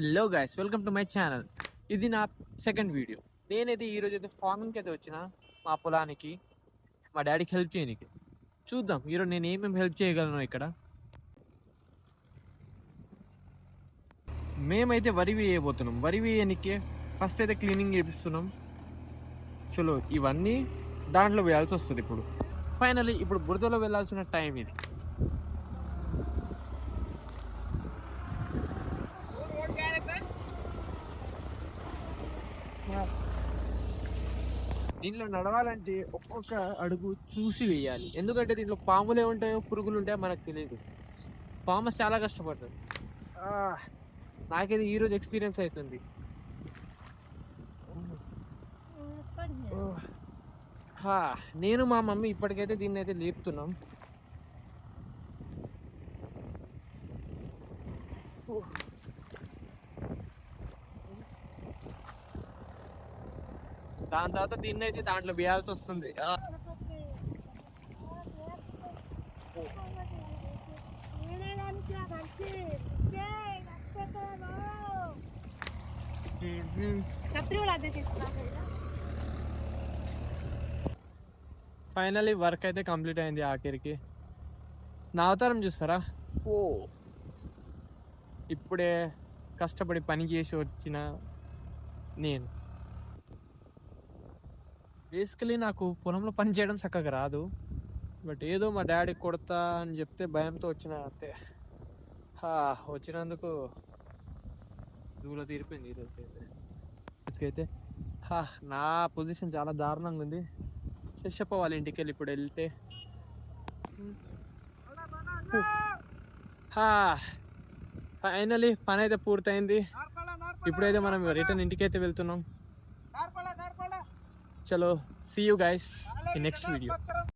Hello guys, welcome to my channel. ఇది నా second video. నేనైతే ఈరోజు అయితే ఫార్మింగ్కి అయితే వచ్చిన మా పొలానికి మా డాడీకి హెల్ప్ చేయడానికి. చూద్దాం ఈరోజు నేను ఏమేమి హెల్ప్ చేయగలను. ఇక్కడ మేమైతే వరి వేయబోతున్నాం. వరి వేయడానికి ఫస్ట్ అయితే క్లీనింగ్ చేపిస్తున్నాం. చలో ఇవన్నీ దాంట్లో వేయాల్సి వస్తుంది. ఇప్పుడు ఫైనల్లీ ఇప్పుడు బురదలో వెళ్ళాల్సిన టైం ఇది. దీంట్లో నడవాలంటే ఒక్కొక్క అడుగు చూసి వేయాలి. ఎందుకంటే దీంట్లో పాములు ఏముంటాయో పురుగులు ఉంటాయో మనకు తెలియదు. ఫార్మర్స్ చాలా కష్టపడతారు. నాకైతే ఈరోజు ఎక్స్పీరియన్స్ అవుతుంది. నేను మా మమ్మీ ఇప్పటికైతే దీన్ని అయితే లేపుతున్నాం. దాని తర్వాత దీన్ని అయితే దాంట్లో వేయాల్సి వస్తుంది. ఫైనలీ వర్క్ అయితే కంప్లీట్ అయింది. ఆఖరికి నా అవతారం చూస్తారా? ఓ ఇప్పుడే కష్టపడి పని చేసి వచ్చిన నేను. బేసికలీ నాకు పొలంలో పని చేయడం చక్కగా రాదు. బట్ ఏదో మా డాడీ కొడతా అని చెప్తే భయంతో వచ్చిన అంతే. వచ్చినందుకు దూల తీరిపోయింది ఈరోజు అయితే. నా పొజిషన్ చాలా దారుణంగా ఉంది. చెప్పవాలి ఇంటికి వెళ్ళి ఇప్పుడు వెళ్తే. ఫైనలీ పని అయితే పూర్తయింది. ఇప్పుడైతే మనం రిటర్న్ ఇంటికి అయితే వెళ్తున్నాం. చలో, see you guys in next video.